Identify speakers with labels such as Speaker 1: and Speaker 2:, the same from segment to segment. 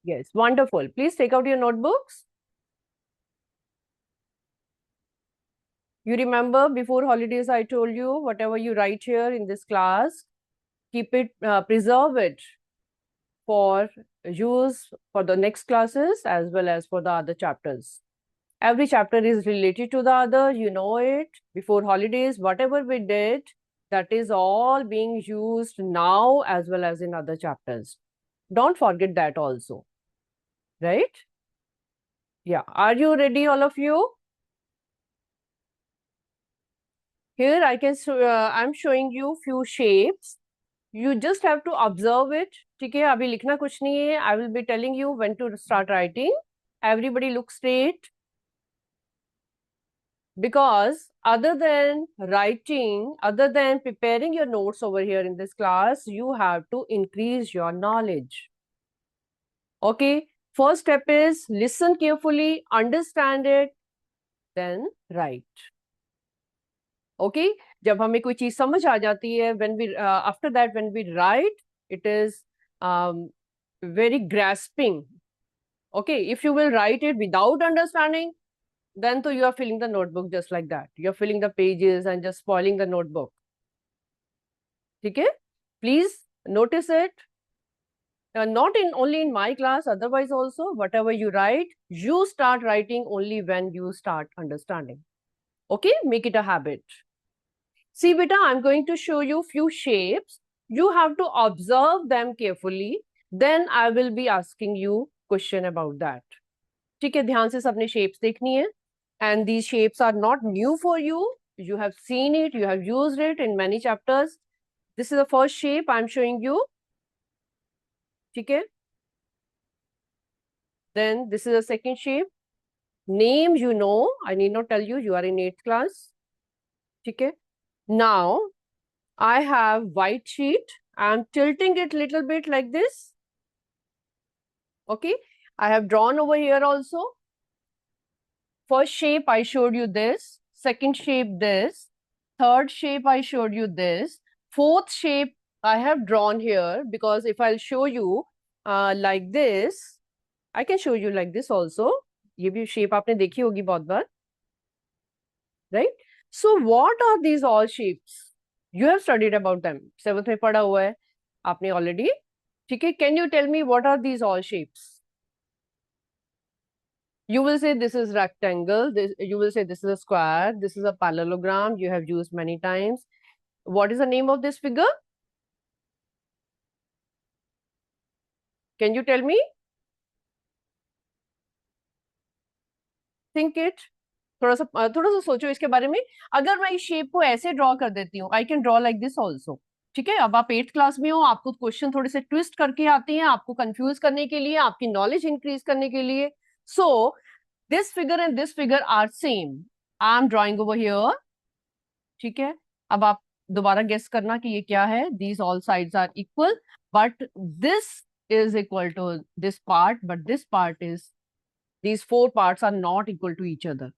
Speaker 1: Yes, wonderful. Please take out your notebooks. You remember before holidays, I told you whatever you write here in this class, keep it, preserve it for use for the next classes as well as for the other chapters. Every chapter is related to the other, you know it. Before holidays, whatever we did, that is all being used now as well as in other chapters. Don't forget that also, right? Yeah. Are you ready, all of you? Here I can I'm showing you few shapes. You just have to observe it. ठीक है, अभी लिखना कुछ नहीं है. I will be telling you when to start writing. Everybody look straight. Because other than writing, other than preparing your notes over here in this class, you have to increase your knowledge. Okay, first step is listen carefully, understand it, then write. Okay, जब हमें कोई चीज समझ आ जाती है, when we after that when we write, it is very grasping. Okay, if you will write it without understanding, then you are filling the notebook just like that. You're filling the pages and just spoiling the notebook. Okay, please notice it. Not in only in my class, otherwise also, whatever you write, you start writing only when you start understanding. Okay, make it a habit. See, beta, I'm going to show you few shapes. You have to observe them carefully. Then I will be asking you question about that. ठीक है, ध्यान से सबने shapes देखनी है. And these shapes are not new for you. You have seen it, you have used it in many chapters. This is the first shape I'm showing you. ठीक है. Then this is the second shape. Name you know. I need not tell you. You are in 8th class. ठीक है. Now I have white sheet. I'm tilting it little bit like this. Okay. I have drawn over here also. First shape I showed you this. Second shape this. Third shape I showed you this. Fourth shape I have drawn here because if I'll show you like this, I can show you like this also. ये भी shape आपने देखी होगी बहुत बार, right? So what are these all shapes? You have studied about them. 7th में पढ़ा हुआ है आपने already. ठीक है? Can you tell me what are these all shapes? You will say this is rectangle. You will say this is a square. This is a parallelogram. You have used many times. What is the name of this figure? Can you tell me? Think it. थोड़ा सा सोचो इसके बारे में. अगर मैं इस shape को ऐसे ड्रॉ कर देती हूँ, I can draw like this also. ठीक है, अब आप 8th क्लास में हो, आपको क्वेश्चन थोड़े से ट्विस्ट करके आते हैं, आपको कंफ्यूज करने के लिए, आपकी नॉलेज इंक्रीज करने के लिए. So this figure and this figure are same. I am drawing over here. ठीक है, अब आप दोबारा गेस करना कि ये क्या है. These all sides are equal, but this is equal to this part, but this part is, these 4 parts are not equal to each other.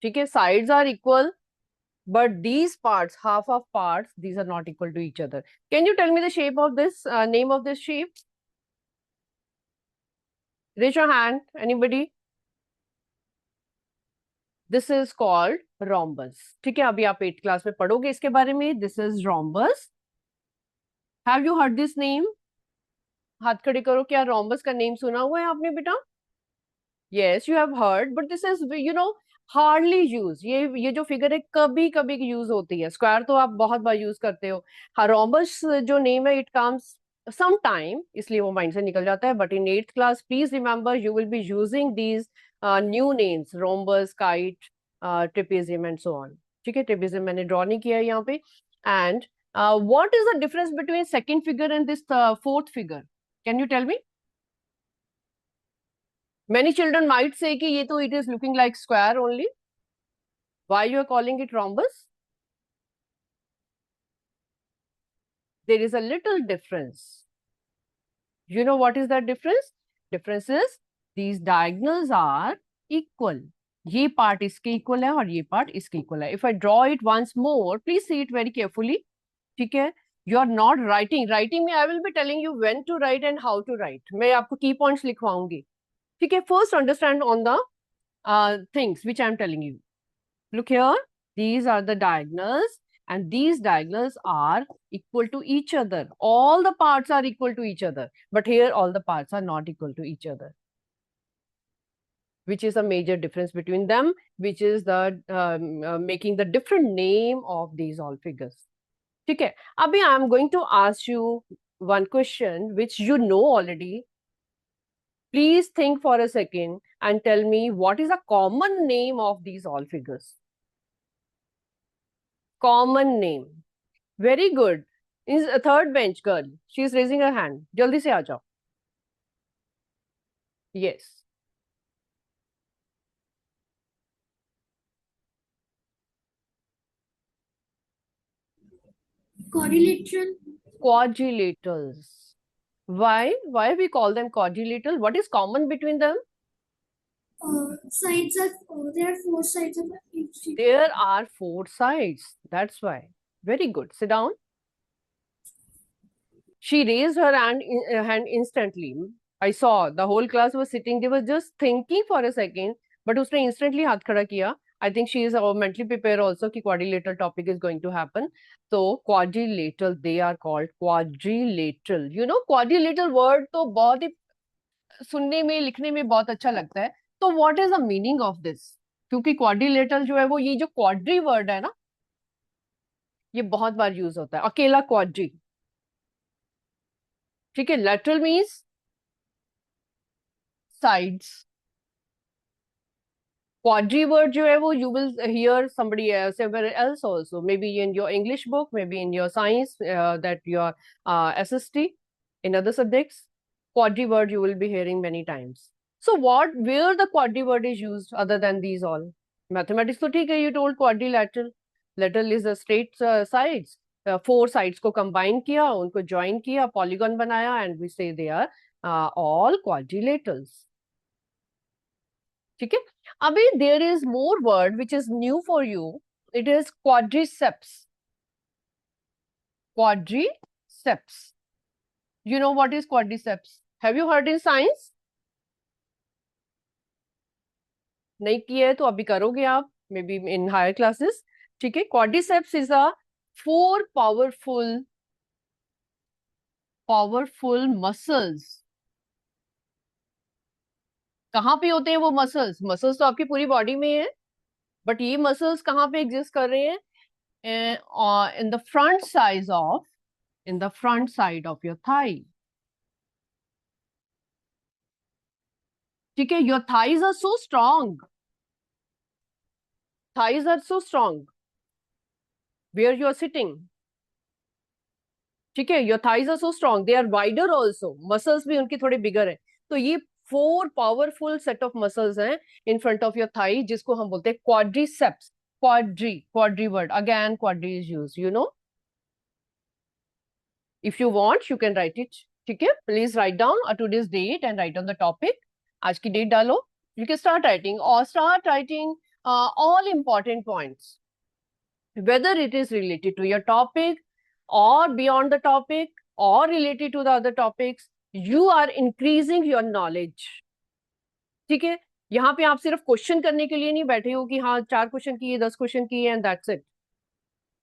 Speaker 1: ठीक है, sides are equal, but these parts, half of parts, these are not equal to each other. Can you tell me the shape of this, name of this shape? Raise your hand, anybody? This is called rhombus. ठीक है, अभी आप 8th class में पढ़ोगे इसके बारे में. This is rhombus. Have you heard this name? हाथ खड़े करो, क्या rhombus का नेम सुना हुआ है आपने बेटा? Yes, you have heard, but this is, you know, hardly use. ये जो फिगर है कभी कभी यूज होती है. स्क्वायर तो आप बहुत बार यूज करते हो. हाँ, रोम्बस जो नेम है, इट कम्स सम टाइम, इसलिए वो माइंड से निकल जाता है. But in 8th class please remember, you will be using these new names, rhombus, kite, trapezium and so on. ठीक है, ट्रेपेजियम मैंने ड्रॉ नहीं किया है यहाँ पे. And what is the difference between second figure and this fourth figure? Can you tell me? Many children might say कि ये तो it is looking like square only. Why you are calling it rhombus? There is a little difference. You know what is that difference? Difference is these diagonals are equal. ये part इसके equal है और ये part इसके equal है. If I draw it once more, please see it very carefully. ठीक है? You are not writing. Writing में I will be telling you when to write and how to write. मैं आपको key points लिखवाऊंगी. ठीक है? First understand on the things which I am telling you. Look here. These are the diagonals, and these diagonals are equal to each other. All the parts are equal to each other, but here all the parts are not equal to each other, which is a major difference between them, which is the making the different name of these all figures. ठीक है? अभी I am going to ask you one question which you know already. Please think for a second and tell me what is a common name of these all figures. Common name. Very good. Is a third bench girl. She is raising her hand. जल्दी से आ जाओ. Yes.
Speaker 2: Quadrilateral.
Speaker 1: Quadrilaterals. Why? Why we call them quadrilateral? What is common between them?
Speaker 2: Sides are there are four sides of each.
Speaker 1: There are four sides. That's why. Very good. Sit down. She raised her hand instantly. I saw the whole class was sitting. They were just thinking for a second, but उसने instantly हाथ खड़ा किया. I think she is mentally prepared also कि quadrilateral topic is going to happen. So quadrilateral, they are called quadrilateral. You know, quadrilateral word तो बहुत ही सुनने में लिखने में बहुत अच्छा लगता है. तो what is the meaning of this? क्योंकि quadrilateral जो है वो ये जो quadri word है ना, ये बहुत बार यूज होता है. अकेला quadri. ठीक है? Lateral means sides. Quadri word जो है वो you will hear somebody else, somewhere else also, maybe in your English book, maybe in your science, that your SST, in other subjects. Quadri word you will be hearing many times. So where the quadri word is used other than these all? Mathematics तो ठीक है, you told quadrilateral. Lateral is the straight sides. Four sides को combine किया, उनको join किया, polygon बनाया, and we say they are all quadrilaterals. ठीक है? अभी there is more word which is new for you. It is quadriceps. Quadriceps. You know what is quadriceps? Have you heard in science? नहीं किया है तो अभी करोगे आप, maybe in higher classes. ठीक है? Quadriceps is a four powerful muscles. कहाँ पे होते हैं वो मसल्स? मसल्स तो आपकी पूरी बॉडी में है, बट ये मसल्स कहाँ पे एग्जिस्ट कर रहे हैं? in the front side of your thigh. ठीक है? Your thighs are so strong. Thighs are so strong. Where you are sitting. ठीक है? Your thighs are so strong. They are wider also. Muscles भी उनके थोड़े bigger है. तो ये four powerful set of muscles हैं in front of your thigh, जिसको हम बोलते हैं quadriceps. Quadri word. Again, quadri is used, you know. If you want, you can write it. ठीक है? Please write down today's date and write on the topic. आज की date डालो. You can start writing all important points. Whether it is related to your topic or beyond the topic or related to the other topics, you are increasing your knowledge. ठीक है? यहाँ पे आप सिर्फ question करने के लिए नहीं बैठे हो कि हाँ 4 क्वेश्चन किए 10 क्वेश्चन किए and that's it.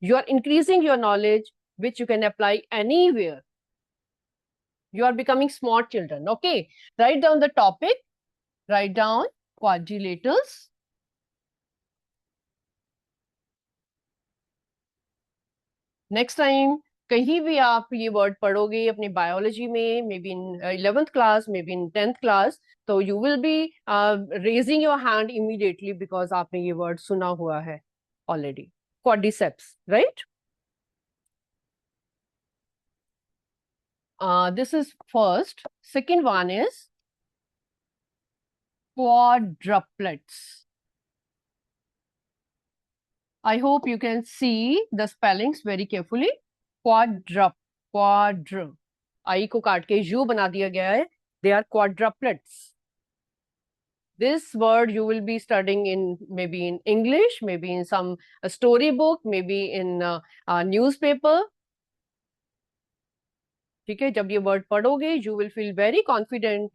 Speaker 1: You are increasing your knowledge which you can apply anywhere. You are becoming smart children. Okay, write down the topic. Write down quadrilaterals. Next time, कहीं भी आप ये वर्ड पढ़ोगे अपनी biology में, may B in 11th class, may B in 10th class, तो you will be raising your hand immediately because आपने ये वर्ड सुना हुआ है already. Quadriceps, right? This is first. Second one is quadruplets. I hope you can see the spellings very carefully. Quadru. I को काट के U बना दिया गया है. They are quadruplets. This word you will be studying in maybe in English, maybe in some storybook, maybe in a newspaper. ठीक है, जब ये वर्ड पढ़ोगे you will feel very confident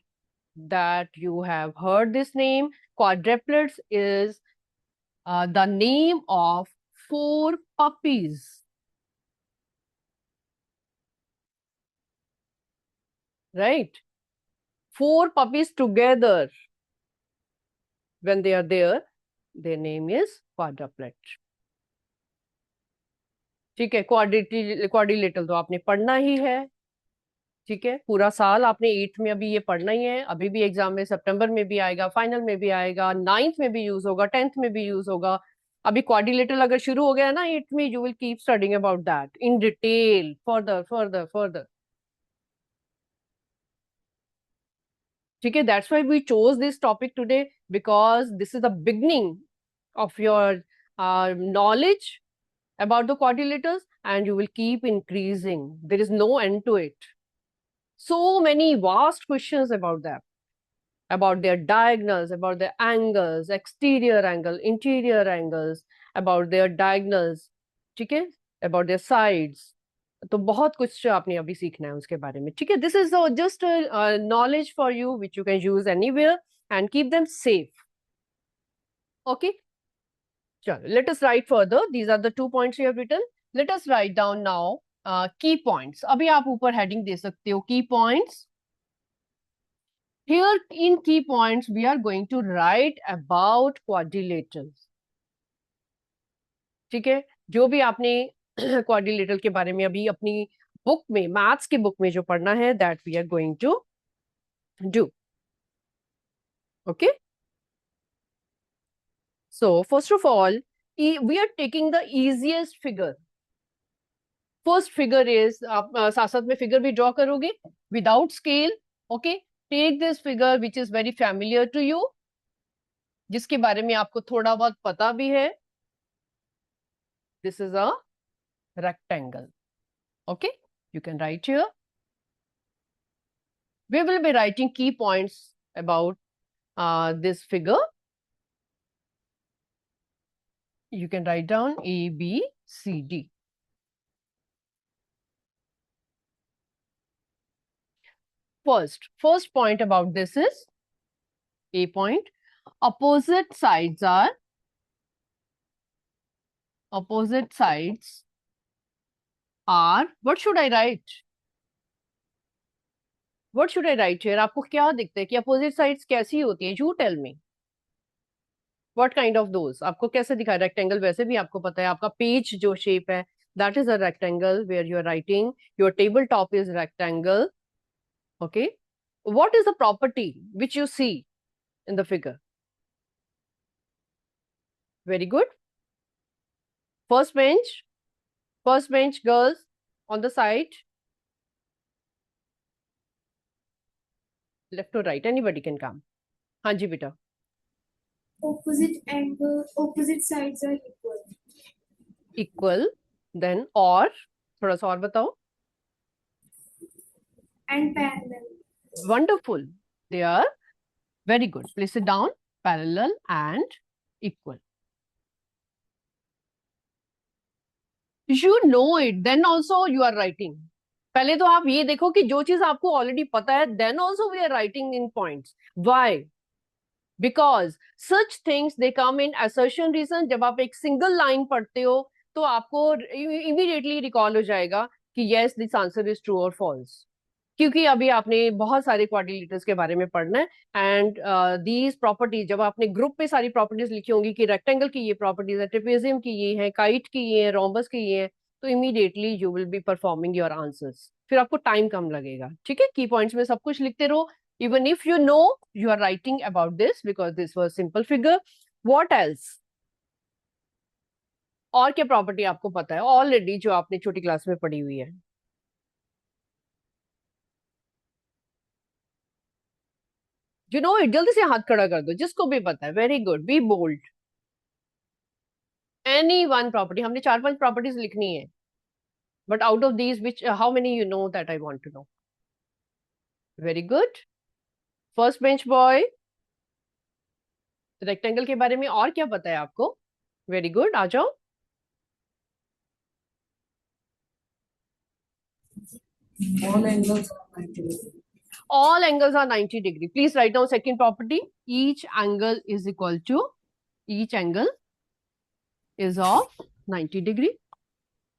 Speaker 1: that you have heard this name. Quadruplets is the name of 4 puppies. Right? 4 puppies together. When they are there, their name is quadruplet. ठीक है, quadrilateral तो आपने पढ़ना ही है. ठीक है, पूरा साल आपने 8th में अभी ये पढ़ना ही है. अभी भी एग्जाम में सितंबर में भी आएगा, फाइनल में भी आएगा, 9th में भी यूज होगा, 10th में भी यूज होगा. अभी क्वाड्रिलेटरल अगर शुरू हो गया ना 8th में, you will keep studying about that in detail, further further further. ठीक है, that's why we chose this topic today, because this is the beginning of your knowledge about the quadrilaters, and you will keep increasing. There is no end to it. So many vast questions about them, about their diagonals, about their angles, exterior angle, interior angles, about their diagonals, ठीक है, about their sides. तो बहुत कुछ आपने अभी सीखना है उसके बारे में. ठीक है, this is just knowledge for you which you can use anywhere and keep them safe. Okay, चलो, let us write further. These are the 2 points you have written. Let us write down now key points. अभी आप ऊपर heading दे सकते हो key points. Here in key points, we are going to write about quadrilaterals. ठीक है, जो भी आपने क्वाड्रिलेटरल के बारे में अभी अपनी बुक में, मैथ्स की बुक में जो पढ़ना है, that we are going to do. Okay, so first of all we are taking the easiest figure. First figure is, आप साथ साथ में फिगर भी ड्रॉ करोगे without scale. Okay, take this figure which is very familiar to you, जिसके बारे में आपको थोड़ा बहुत पता भी है. This is a rectangle. Okay, you can write here. We will be writing key points about this figure. You can write down A, B, C, D. First point about this is A point. Opposite sides are what should I write? What should I write here? आपको क्या दिखता है कि opposite sides कैसी होती है? You tell me. What kind of those? आपको कैसे दिखा? रेक्टेंगल वैसे भी आपको पता है. आपका पेज जो शेप है, that is a rectangle where you are writing. Your tabletop is rectangle. Okay. What is the property which you see in the figure? Very good. First bench girls on the side. Left or right, anybody can come. हाँ जी बेटा.
Speaker 2: Opposite sides are equal.
Speaker 1: Equal. Then और थोड़ा सा और बताओ.
Speaker 2: And parallel.
Speaker 1: Wonderful. They are very good. Place it down. Parallel and equal. You know it. Then also you are writing. पहले तो आप ये देखो कि जो चीज आपको ऑलरेडी पता है, then also we are writing in points. Why? Because such things they come in assertion reason. जब आप एक सिंगल लाइन पढ़ते हो तो आपको immediately रिकॉल हो जाएगा कि yes, this answer is true or false. क्योंकि अभी आपने बहुत सारे क्वाड्रिलेटर्स के बारे में पढ़ना है. एंड दीज प्रॉपर्टीज, जब आपने ग्रुप पे सारी प्रॉपर्टीज लिखी होंगी कि रेक्टेंगल की ये प्रॉपर्टीज है, ट्रेपेजियम की ये है, काइट की ये है, रोम्बस की ये है, तो immediately you will be performing your answers. फिर आपको टाइम कम लगेगा. ठीक है, की पॉइंट्स में सब कुछ लिखते रहो. Even if you know you are writing about this because this was simple figure. What else? और क्या प्रॉपर्टी आपको पता है ऑलरेडी जो आपने छोटी क्लास में पढ़ी हुई है? You no it. जल्दी से हाथ खड़ा कर दो जिसको भी पता है. Very good. Be bold. Any one property. हमने 4-5 प्रॉपर्टीज लिखनी है, but out of these which how many you know that I want to know. Very good. First bench boy, rectangle के बारे में और क्या पता है आपको? वेरी गुड, आ जाओ.
Speaker 2: All angles are 90 degrees.
Speaker 1: All angles are 90 degree. Please write down second property. Each angle is equal to, each angle is of 90 degree.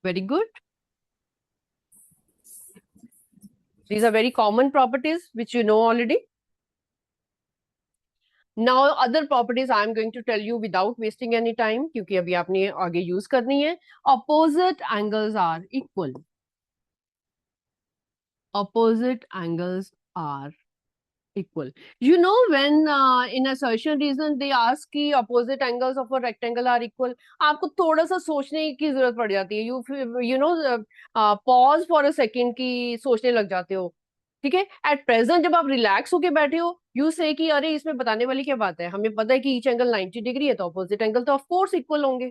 Speaker 1: Very good. These are very common properties which you know already. Now other properties I am going to tell you without wasting any time, क्योंकि अभी आपने आगे use करनी है. Opposite angles are equal. Opposite angles are equal. You know, when in assertion reason they ask कि opposite angles of a rectangle are equal, आपको थोड़ा सा सोचने की जरूरत पड़ जाती है. You know, pause for a second की सोचने लग जाते हो. ठीक है. एट प्रेजेंट जब आप रिलैक्स होके बैठे हो, यू से कि अरे इसमें बताने वाली क्या बात है, हमें पता है कि ईच एंगल 90 डिग्री है, तो अपोजिट एंगल तो ऑफ कोर्स इक्वल होंगे.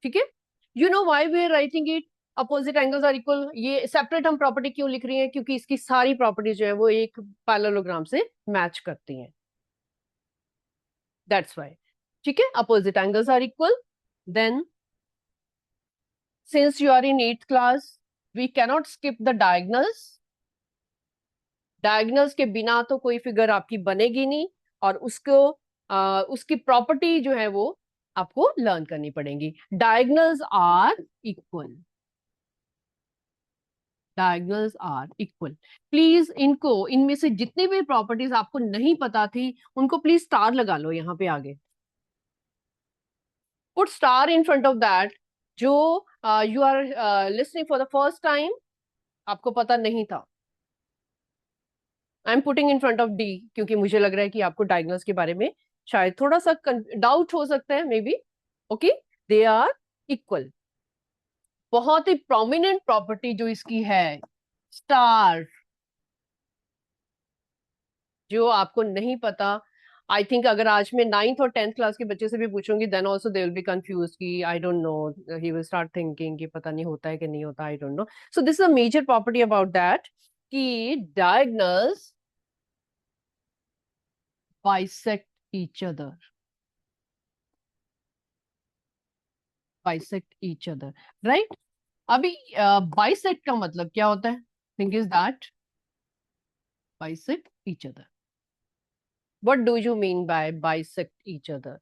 Speaker 1: ठीक है. You know why we are writing it opposite angles are equal. ये सेपरेट हम प्रॉपर्टी क्यों लिख रही हैं, क्योंकि इसकी सारी प्रॉपर्टीज जो है वो एक पैरेललोग्राम से मैच करती हैं. That's why. ठीक है. Opposite angles are equal. Then since you are in 8th class, we cannot skip the diagonals. Diagonals के बिना तो कोई फिगर आपकी बनेगी नहीं, और उसको उसकी प्रॉपर्टी जो है वो आपको लर्न करनी पड़ेगी. Diagonals are equal. Diagonals are equal. Please इनको, इनमें से जितनी भी प्रॉपर्टीज आपको नहीं पता थी उनको प्लीज स्टार लगा लो यहाँ पे आगे. Put star in front of that. जो you are listening for the first time, आपको पता नहीं था. I am putting in front of D, क्योंकि मुझे लग रहा है कि आपको डायगोनल्स के बारे में शायद थोड़ा सा डाउट हो सकता है, maybe. Okay. They are equal. बहुत ही प्रोमिनेंट प्रॉपर्टी जो इसकी है, स्टार, जो आपको नहीं पता. आई थिंक अगर आज मैं 9th और 10th क्लास के बच्चे से भी पूछूंगी, then also they will be confuse कि I don't know, he will start thinking कि पता नहीं होता है कि नहीं होता, I don't know. So this is a major property about that कि diagonals bisect each other. Bisect each other, right? अभी bisect का मतलब क्या होता है? Think is that bisect each other. What do you mean by bisect each other?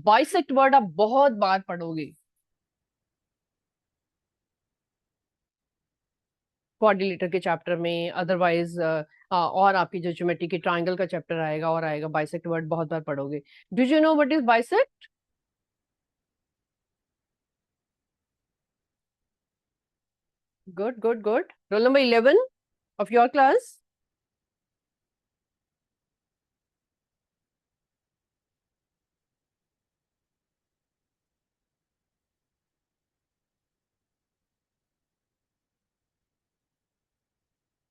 Speaker 1: Bisect word आप बहुत बार पढ़ोगे. क्वाड्रिलेटर के चैप्टर में, अदरवाइज और आपकी जो ज्योमेट्री की ट्राइंगल का चैप्टर आएगा और आएगा, बाइसेक्ट वर्ड बहुत बार पढ़ोगे. Do you know what is bisect? Good, good, good. Roll number 11 of your class.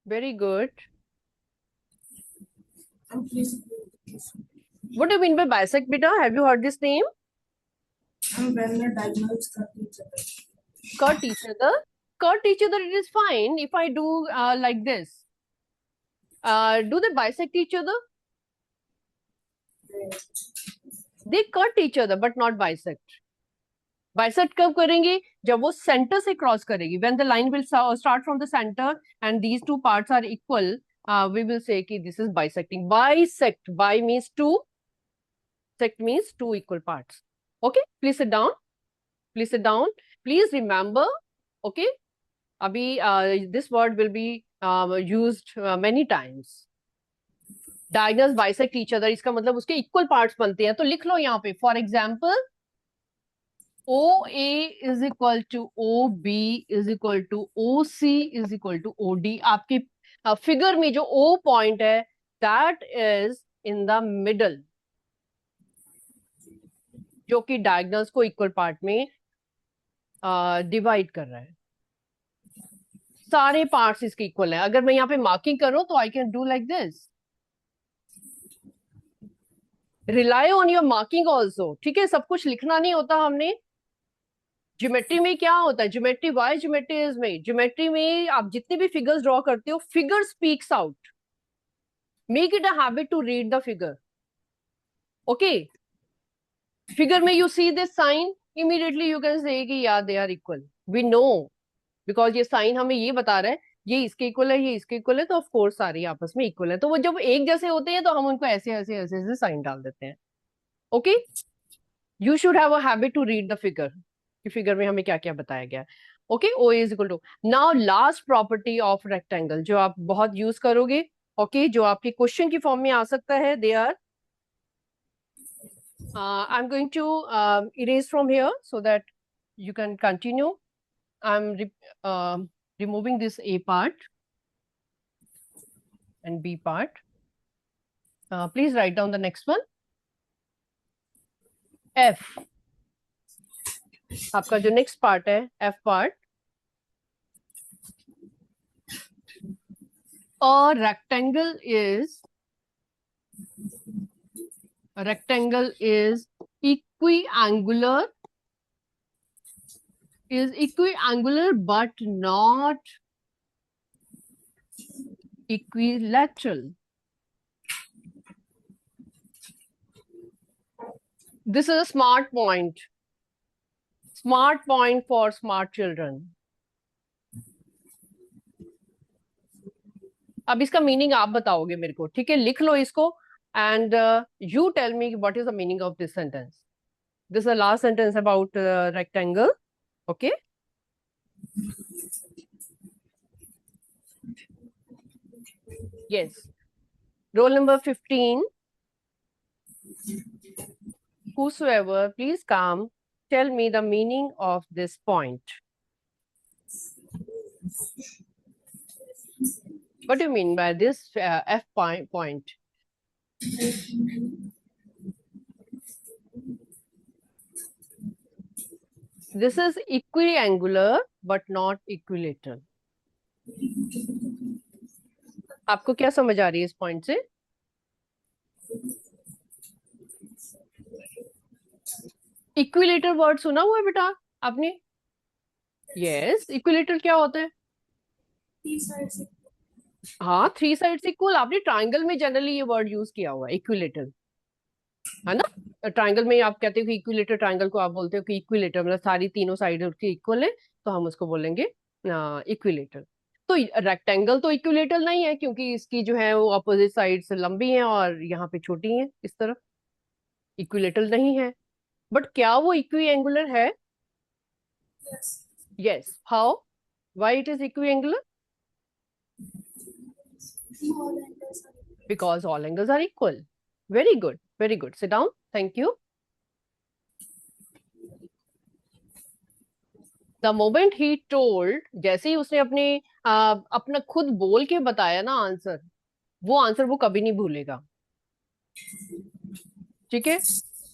Speaker 1: Very good. What do you mean by bisect, beta? Have you heard this name?
Speaker 2: When the diagonals cut each other.
Speaker 1: Cut each other. Cut each other, it is fine. If I do like this, do they bisect each other? They cut each other, but not bisect. Bisect कब करेंगे? जब वो center से cross करेगी. When the line will start from the center and these two parts are equal, we will say कि this is bisecting. Bisect, bi means two, sect means two equal parts. Okay, please sit down. Please sit down. Please remember. Okay, abhi this word will be used many times. Diagonals bisect each other. इसका मतलब उसके equal parts बनते हैं. तो लिख लो यहाँ पे. For example, OA is equal to OB is equal to OC is equal to OD. आपके फिगर में जो O पॉइंट है, that is in the middle, जो कि डायगोनल्स को इक्वल पार्ट में डिवाइड कर रहा है. सारे पार्ट्स इसके इक्वल है. अगर मैं यहाँ पे मार्किंग करूं तो I can do like this. Rely on your marking also. ठीक है. सब कुछ लिखना नहीं होता हमने. ज्योमेट्री में क्या होता है, ज्योमेट्री वाई ज्योमेट्री इज में, ज्योमेट्री में आप जितने भी फिगर्स ड्रॉ करते हो, figure speaks out. Make it a habit to read the figure. Okay. Figure में you see this sign, immediately you can say कि यार they are equal. We know, because ये साइन हमें ये बता रहा है ये इसके इक्वल है, ये इसके इक्वल है, तो ऑफ कोर्स सारी आपस में इक्वल है। तो वो जब एक जैसे होते हैं तो हम उनको ऐसे ऐसे ऐसे ऐसे साइन डाल देते हैं। Okay, you should have a habit to read the figure कि फिगर में हमें क्या क्या बताया गया है। Okay, O is equal to, now last property of rectangle जो आप बहुत यूज करोगे, ओके, जो आपके क्वेश्चन की फॉर्म में आ सकता है, they are, I'm going to erase from here so that you can continue. I'm removing this A part and B part. Please write down the next one. F. आपका जो next part है, F part. A rectangle is equiangular, but not equilateral. This is a smart point. Smart point for smart children. अब इसका meaning आप बताओगे मेरे को, ठीक है? लिख लो इसको and you tell me what is the meaning of this sentence. This is the last sentence about rectangle. Okay, yes. Roll number 15. Whosoever, please come, tell me the meaning of this point. What do you mean by this F point? This is equiangular but not equilateral. आपको क्या समझ आ रही है इस point से? Equilateral word सुना हुआ है बेटा आपने? यस, इक्विलेटर क्या होता है? हाँ, 3 साइड्स इक्वल. आपने ट्राइंगल में जनरली ये वर्ड यूज किया हुआ है, इक्विलेटर, है ना? ट्राइंगल में आप कहते हो कि इक्विलेटर, ट्राइंगल को आप बोलते हो कि इक्विलेटर, मतलब सारी तीनों साइड उसकी इक्वल है, तो हम उसको बोलेंगे इक्विलेटर. तो रेक्टेंगल तो इक्विलेटर नहीं है क्योंकि इसकी जो है वो अपोजिट साइड से लंबी है और यहाँ पे छोटी है, इस तरफ इक्विलेटर नहीं है. बट क्या वो इक्विएंगुलर है? Yes. How? Why it is equiangular? Because all angles are equal. Very good, very good. Sit down. Thank you. The moment he told, जैसे ही उसने अपना खुद बोल के बताया ना आंसर, वो आंसर वो कभी नहीं भूलेगा. ठीक है?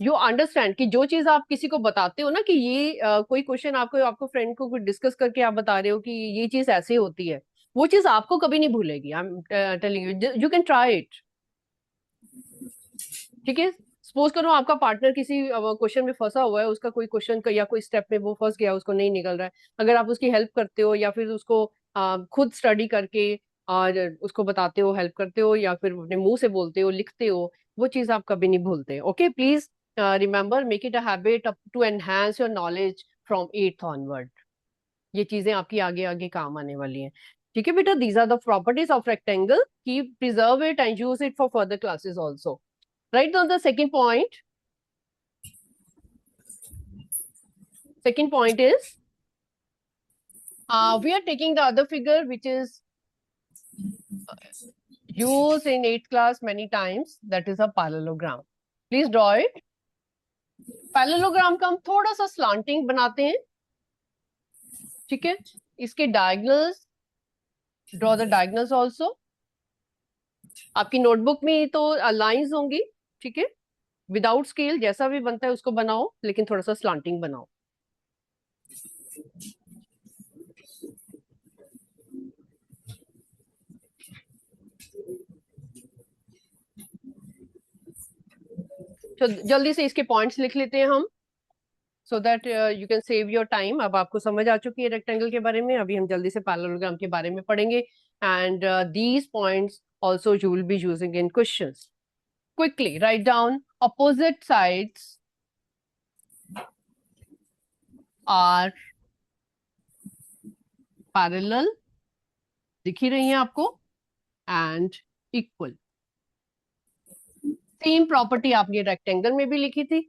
Speaker 1: यू अंडरस्टैंड कि जो चीज आप किसी को बताते हो ना कि ये कोई क्वेश्चन आपको फ्रेंड को डिस्कस करके आप बता रहे हो कि ये चीज ऐसे होती है, वो चीज आपको कभी नहीं भूलेगी. I am telling you, you can try it. ठीक है? सपोज करो आपका पार्टनर किसी क्वेश्चन में फंसा हुआ है, उसका कोई क्वेश्चन या कोई स्टेप में वो फंस गया, उसको नहीं निकल रहा है. अगर आप उसकी हेल्प करते हो या फिर उसको खुद स्टडी करके और उसको बताते हो, हेल्प करते हो, या फिर अपने मुंह से बोलते हो, लिखते हो, वो चीज आप कभी नहीं भूलते. Okay, please remember, make it a habit to enhance your knowledge from 8th onward. ये चीजें आपकी आगे आगे काम आने वाली हैं. ठीक है बेटा? These are the properties of rectangle. Keep preserve it and use it for further classes also. Write down the second point. Second point is, we are taking the other figure which is used in 8th class many times. That is a parallelogram. Please draw it. Parallelogram का हम थोड़ा सा slanting बनाते हैं. ठीक है? इसके diagonals, draw the diagonals also. आपकी नोटबुक में तो लाइंस होंगी. ठीक है? विदाउट स्केल जैसा भी बनता है उसको बनाओ, लेकिन थोड़ा सा स्लांटिंग बनाओ. तो जल्दी से इसके पॉइंट्स लिख लेते हैं हम, सो that you can save your time. अब आपको समझ आ चुकी है रेक्टेंगल के बारे में. अभी हम जल्दी से पैरेललोग्राम के बारे में पढ़ेंगे and these points also you will be using in questions. Quickly write down. Opposite sides are parallel दिख ही रही हैं आपको, एंड इक्वल। सेम प्रॉपर्टी आपने रेक्टेंगल में भी लिखी थी,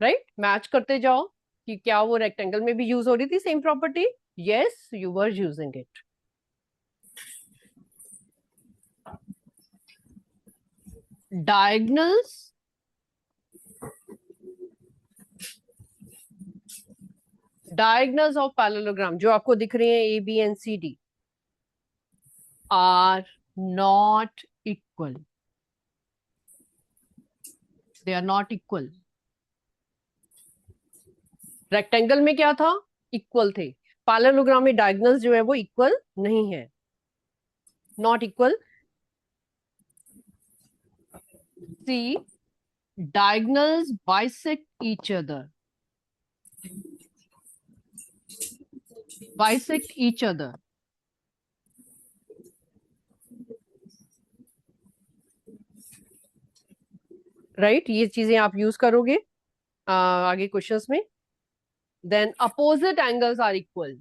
Speaker 1: राइट? मैच करते जाओ कि क्या वो रेक्टेंगल में भी यूज हो रही थी same property. Yes, you were using it. Diagonals of parallelogram जो आपको दिख रहे हैं, A B and C D, are not equal. They are not equal. Rectangle में क्या था? इक्वल थे। पैरेललोग्राम में डायगोनल्स जो है वो इक्वल नहीं है, not equal. See, diagonals bisect each other. Bisect each other. Right? ये चीजें आप यूज करोगे आगे क्वेश्चंस में. Then opposite angles are equal.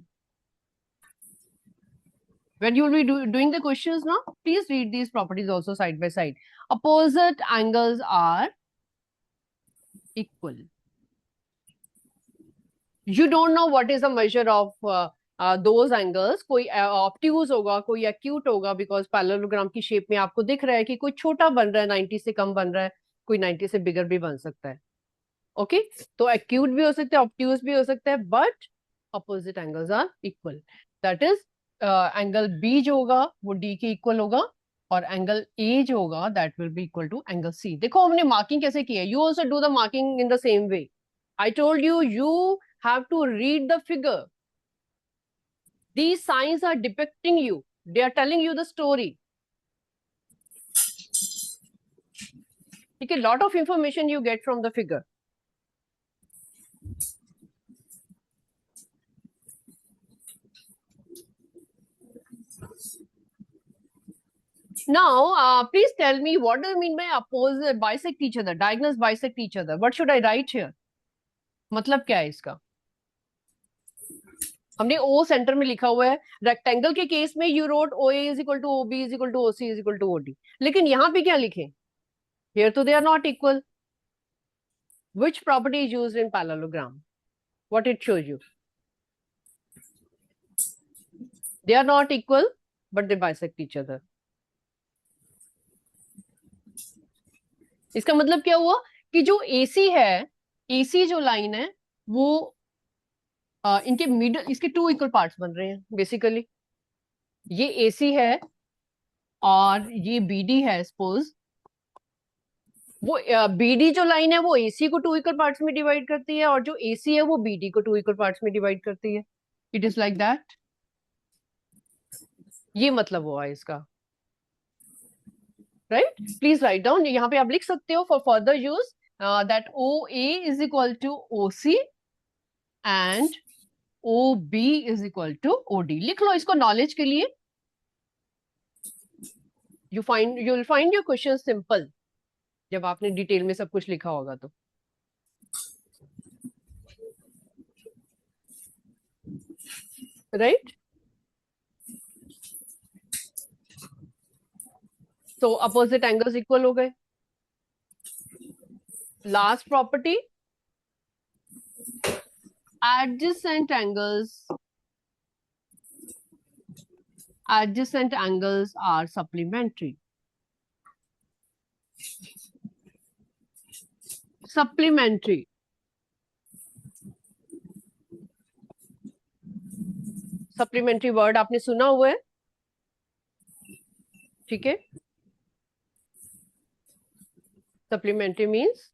Speaker 1: When you will be doing the questions now, please read these properties also side by side. Opposite angles are equal. You don't know what is the measure of those angles. कोई obtuse होगा, कोई acute होगा, because parallelogram की shape में आपको दिख रहा है कि कोई छोटा बन रहा है, 90 से कम बन रहा है, कोई 90 से बिगर भी बन सकता है. ओके, तो एक्यूट भी हो सकता है, ऑब्ट्यूज भी हो सकता है, but opposite angles are equal. That is angle B जो होगा वो डी के इक्वल होगा, और एंगल ए जो होगा that will be equal to angle C. देखो हमने मार्किंग कैसे की है. You also do the marking in the same way. I told you, you have to read the figure. These signs are depicting you. They are telling you the story. Okay, lot of information you get from the figure. Now, please tell me, what do you mean by opposite bisect each other? Diagonals bisect each other. What should I write here? मतलब क्या है इसका? हमने O centre में लिखा हुआ है. Rectangle के केस में you wrote OA is equal to OB is equal to OC is equal to OD. लेकिन यहाँ पे क्या लिखे? Here तो they are not equal. Which property is used in parallelogram? What it shows you? They are not equal, but they bisect each other. इसका मतलब क्या हुआ कि जो AC है, AC जो लाइन है वो इनके मिडल, इसके टू इक्वल पार्ट्स बन रहे हैं बेसिकली. ये AC है और ये BD है. सपोज वो BD जो लाइन है वो AC को टू इक्वल पार्ट्स में डिवाइड करती है, और जो AC है वो BD को टू इक्वल पार्ट्स में डिवाइड करती है. It is like that. ये मतलब हुआ इसका. राइट? Please write down. यहाँ पे आप लिख सकते हो for further use that OA is equal to OC and OB is equal to OD. लिख लो इसको नॉलेज के लिए. You will find your question simple जब आपने डिटेल में सब कुछ लिखा होगा तो. राइट? तो अपोजिट एंगल्स इक्वल हो गए. Last property, adjacent angles are supplementary. Supplementary word आपने सुना हुआ है, ठीक है? Supplementary means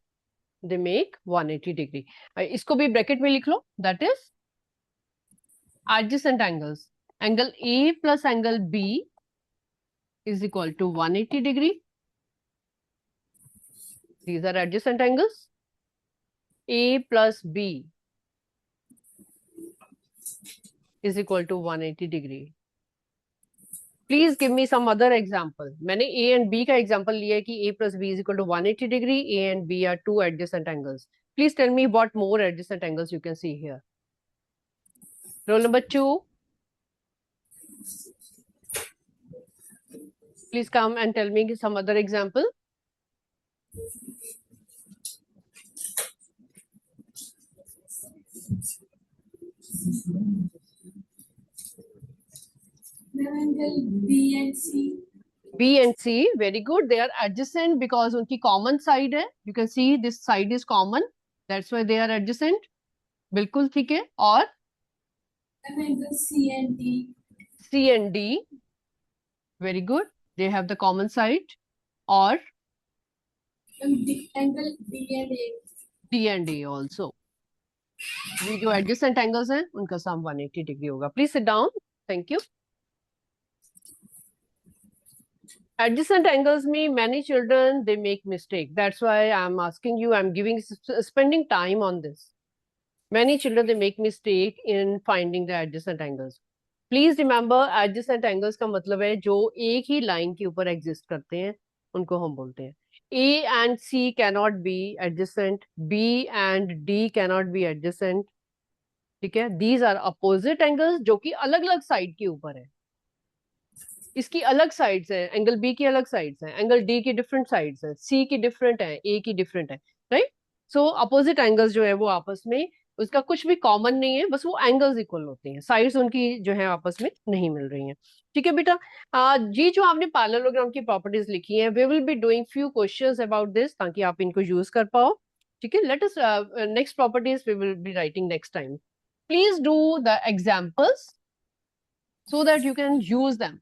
Speaker 1: they make 180 degree. इसको भी ब्रैकेट में लिख लो. That is adjacent angles. Angle A plus angle B is equal to 180 degree. These are adjacent angles. A plus B is equal to 180 degree. Please give me some other example. मैंने A and B का example लिया है कि A plus B is equal to 180 degree. A and B are two adjacent angles. Please tell me what more adjacent angles you can see here. Roll number 2. Please come and tell me some other example.
Speaker 2: Angle B and C.
Speaker 1: B and C, very good. They are adjacent because उनकी common side है. You can see this side is common. That's why they are adjacent. बिल्कुल ठीक है. और
Speaker 2: Angle C and D.
Speaker 1: C and D, very good. They have the common side. और
Speaker 2: Angle D and A.
Speaker 1: D and A also. ये जो adjacent angles हैं, उनका sum 180 degree होगा. Please sit down. Thank you. Adjacent angles mean many children, they make mistake. That's why I'm asking you, I'm spending time on this. Many children, they make mistake in finding the adjacent angles. Please remember, adjacent angles का मतलब है जो एक ही line के ऊपर exist करते हैं, उनको हम बोलते हैं. A and C cannot be adjacent. B and D cannot be adjacent. ठीक है? These are opposite angles जो कि अलग-अलग side के ऊपर है. इसकी अलग साइड्स हैं, एंगल बी की अलग साइड्स हैं, एंगल डी की डिफरेंट साइड्स हैं, सी की डिफरेंट है, ए की डिफरेंट है, राइट? सो अपोजिट एंगल्स जो है वो आपस में उसका कुछ भी कॉमन नहीं है, बस वो एंगल्स इक्वल होते हैं, साइड्स उनकी जो है आपस में नहीं मिल रही हैं. ठीक है बेटा, जी जो आपने पैरेललोग्राम की प्रॉपर्टीज लिखी हैं, we will be doing few questions about this ताकि आप इनको यूज कर पाओ. ठीक है, let us next properties we will be writing next time. Please do the examples so that you can use them.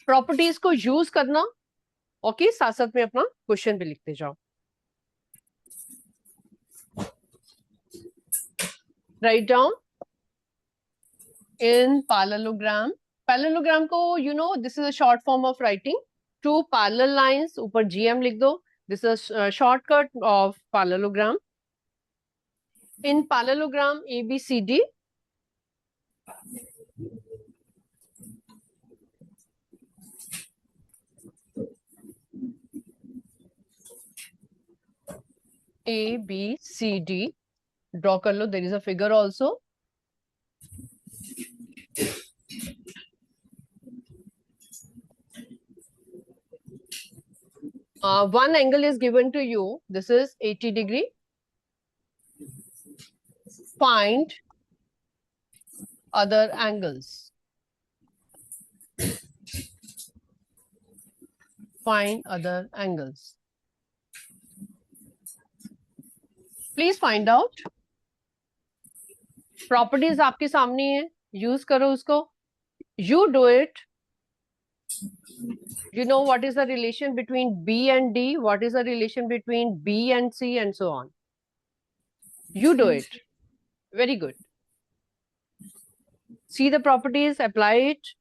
Speaker 1: Properties को यूज करना, okay, साथ साथ में अपना क्वेश्चन भी लिखते जाओ. Right down in parallelogram. Parallelogram को you know this is a short form of writing two parallel lines. ऊपर जीएम लिख दो. This is shortcut of parallelogram. In parallelogram ABCD, ABCD draw कर लो. There is a figure also. One angle is given to you. This is 80 degree. Find other angles. Find other angles. Please find out. Properties आपके सामने है, use करो उसको. You do it. You know what is the relation between B and D? What is the relation between B and C and so on? You do it. Very good. See the properties, apply it.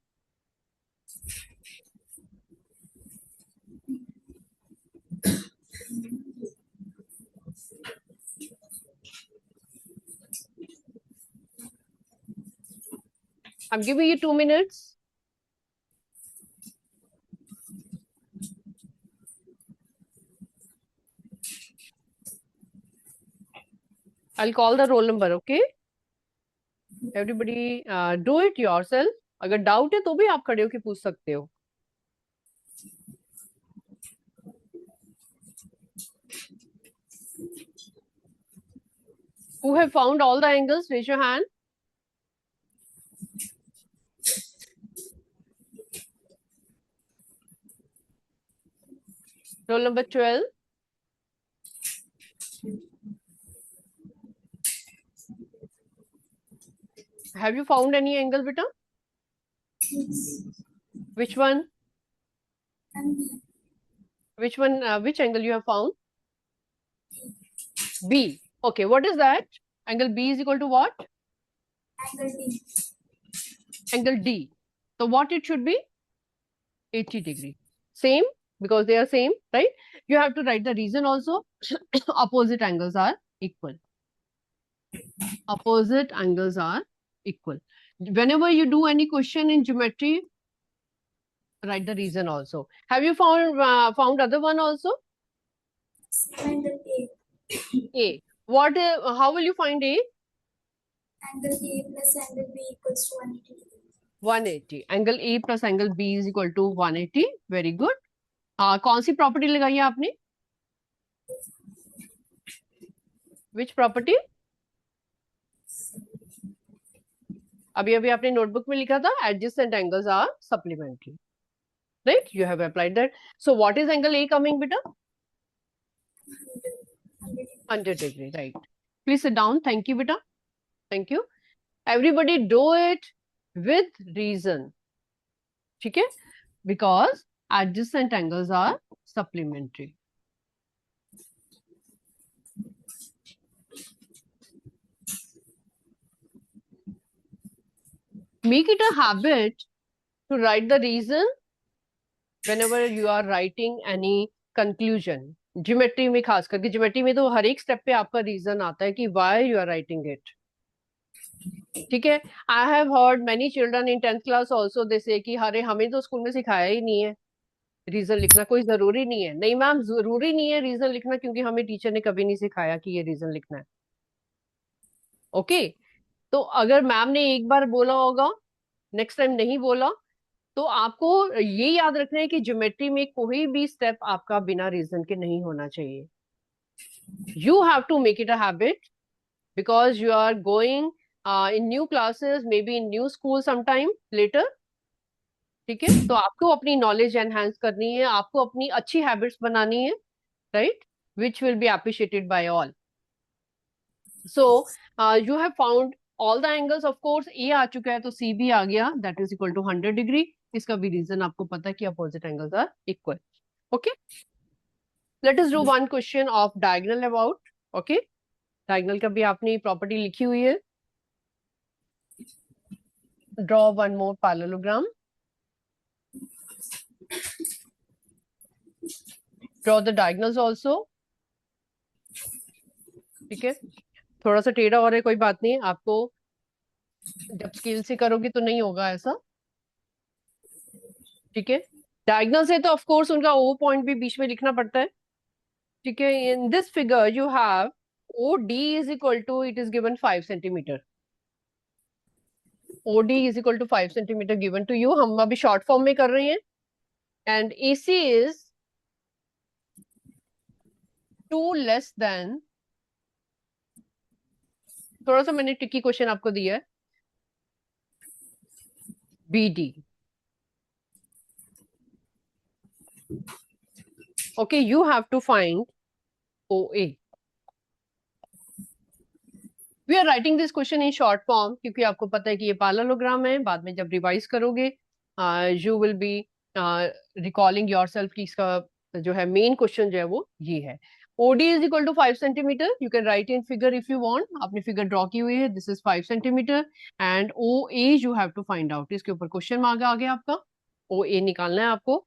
Speaker 1: I'm giving you 2 minutes. I'll call the roll number, okay? Everybody do it yourself. अगर doubt है तो भी आप खड़े होके पूछ सकते हो. Who have found all the angles? Raise your hand. Roll number 12. Have you found any angle, beta? Which one? Which one? Which angle you have found? B. Okay, what is that? Angle B is equal to what?
Speaker 2: Angle D.
Speaker 1: Angle D. So what it should be? 80 degree. Same, because they are same, right? You have to write the reason also. Opposite angles are equal. Opposite angles are equal. Whenever you do any question in geometry, write the reason also. Have you found other one also?
Speaker 2: Angle A.
Speaker 1: A. What? How will you find A?
Speaker 2: Angle A plus angle B equals to 180 degree.
Speaker 1: 180. Angle A plus angle B is equal to 180. Very good. कौन सी property लगाई है आपने? Which property? अभी अभी आपने notebook में लिखा था adjacent angles are supplementary, right? You have applied that. So what is angle A coming बेटा? 100 degree, right? Please sit down. Thank you beta. Thank you. Everybody do it with reason. ठीक है? Because adjacent angles are supplementary. Make it a habit to write the reason whenever you are writing any conclusion. Geometry में खास करके, geometry में तो हर एक step पे आपका रीजन आता है कि why you are writing it. ठीक है? I have heard many children in 10th class also they say कि अरे हमें तो स्कूल में सिखाया ही नहीं है रीजन लिखना, कोई जरूरी नहीं है. नहीं मैम, जरूरी नहीं है रीजन लिखना, क्योंकि हमें टीचर ने कभी नहीं सिखाया कि ये रीजन लिखना है. ओके? तो अगर मैम ने एक बार बोला होगा, नेक्स्ट टाइम नहीं बोला, तो आपको ये याद रखना है कि ज्योमेट्री में कोई भी स्टेप आपका बिना रीजन के नहीं होना चाहिए. You have to make it a habit because you are going in new classes, may be in new school sometime later. ठीक है? तो आपको अपनी नॉलेज एनहांस करनी है, आपको अपनी अच्छी हैबिट्स बनानी है, right? Which will be appreciated by all. So you have found all the angles. Of course A आ चुका है तो सी भी आ गया, that is equal to 100 degree. इसका भी रीजन आपको पता है कि opposite angles are equal. Okay, let us do one question of diagonal about. Okay, diagonal का भी आपने प्रॉपर्टी लिखी हुई है. Draw one more parallelogram. Draw the diagonals also. ठीक है? थोड़ा सा टेढ़ा हो रहा है, कोई बात नहीं, आपको जब स्केल से करोगे तो नहीं होगा ऐसा. ठीक है? डायगोनल से तो ऑफ कोर्स उनका ओ पॉइंट भी बीच में लिखना पड़ता है. ठीक है? In this figure you have O D is equal to, it is given 5 centimetre. O D is equal to 5 centimetre given to you. हम अभी शॉर्ट फॉर्म में कर रहे हैं. And A C is 2 less than, थोड़ा सा मैंने tricky question आपको दिया है, B D. Okay, you have to find OA. We are writing this question in short form क्योंकि आपको पता है कि ये पैरेललोग्राम है. बाद में जब रिवाइज करोगे you will be recalling yourself कि इसका जो है मेन क्वेश्चन जो है वो ये है. OD is equal to 5 centimeter. You can write in figure if you want. आपने फिगर ड्रॉ की हुई है. This is 5 centimeter and OA you have to find out. इसके ऊपर क्वेश्चन मार्क आ गया आपका. OA निकालना है आपको.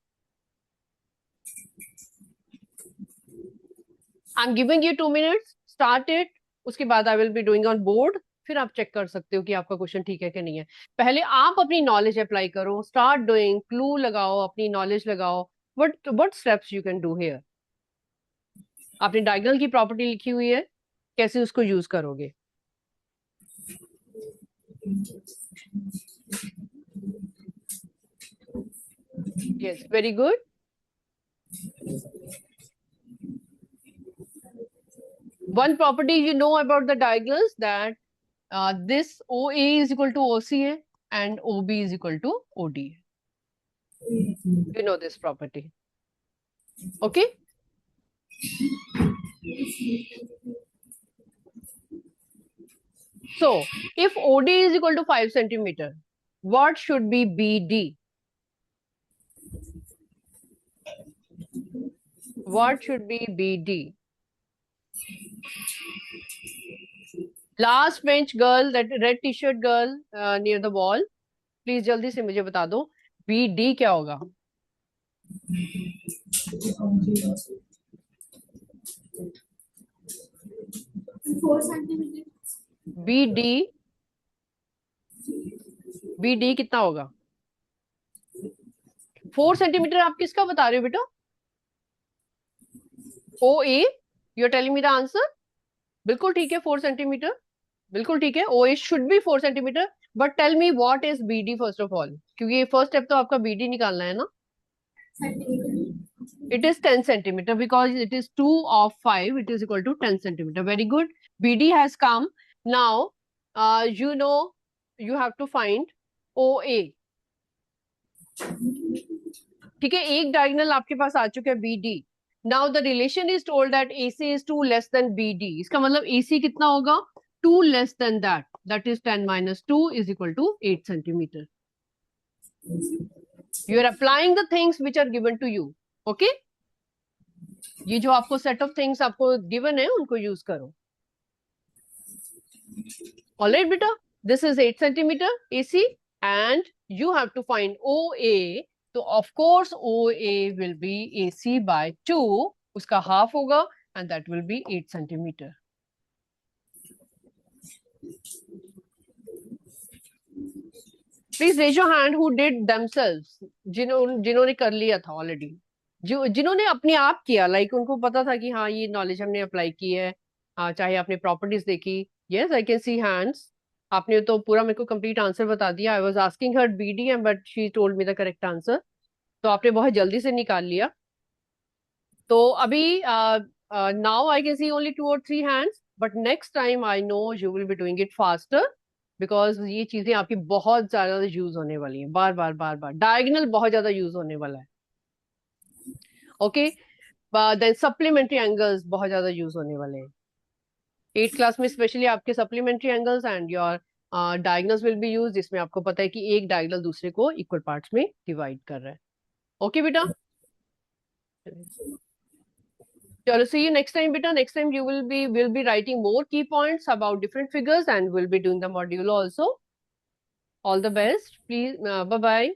Speaker 1: I'm giving you 2 minutes. Start it. उसके बाद I will be doing on board. फिर आप चेक कर सकते हो कि आपका क्वेश्चन ठीक है कि नहीं है. पहले आप अपनी नॉलेज अप्लाई करो. स्टार्ट डूइंग, क्लू लगाओ, अपनी नॉलेज लगाओ. What steps you can do here. आपने डायगोनल की प्रॉपर्टी लिखी हुई है, कैसे उसको यूज करोगे. Yes, very good. One property you know about the diagonals, that this OA is equal to OCA and OB is equal to OD. You know this property. Okay? So, if OD is equal to 5 centimeter, what should be BD? What should be BD? Last bench girl, that red t-shirt girl near the wall, please जल्दी से मुझे बता दो BD क्या होगा. BD कितना होगा? 4 centimetre. आप किसका बता रहे हो बेटा? OA, you are telling me the answer. बिल्कुल ठीक है, 4 सेंटीमीटर. बिल्कुल ठीक है. OA should be 4 centimetre. But tell me what is BD first of all, क्योंकि ये फर्स्ट स्टेप तो आपका बीडी निकालना है ना. It is 10 centimeter because it is 2 of 5. It is equal to 10 centimeter. Very good. BD has come. Now, you know, you have to find OA. ठीक है, एक डायगोनल आपके पास आ चुका है BD. Now the relation is told that AC is 2 less than BD. इसका मतलब AC कितना होगा? 2 less than that. That is 10 minus 2 is equal to 8 centimeter. You are applying the things which are given to you. Okay? ये जो आपको set of things आपको given है उनको यूज करो. ऑलराइट बेटा, this is 8 centimetre AC and you have to find OA. तो of course OA will be AC by 2, उसका हाफ होगा and that will be 8 centimetre. Please raise your hand who did themselves, जिन्होंने कर लिया था already, जिन्होंने अपने आप किया, लाइक उनको पता था कि हाँ ये नॉलेज हमने अप्लाई की है, चाहे आपने प्रॉपर्टीज देखी. Yes, I can see hands. आपने तो पूरा मेरे को कंप्लीट आंसर बता दिया. I was asking her BD but she told me the correct answer. तो आपने बहुत जल्दी से निकाल लिया. तो अभी now I can see only 2 or 3 hands, but next time I know you will be doing it faster because ये चीजें आपकी बहुत ज्यादा यूज होने वाली हैं. बार बार बार बार डायगोनल बहुत ज्यादा यूज होने वाला है. ओके, देन सप्लीमेंट्री एंगल्स बहुत ज्यादा यूज होने वाले हैं 8th क्लास में, स्पेशली आपके supplementary angles and your diagonals will be use, जिसमें आपको पता है कि एक डायगोनल दूसरे को इक्वल पार्ट्स में डिवाइड कर रहा है. ओके बेटा, चलो सी यू नेक्स्ट टाइम बेटा. Next time will be writing more key points about different figures and will be doing the module also. All the best, please, bye bye.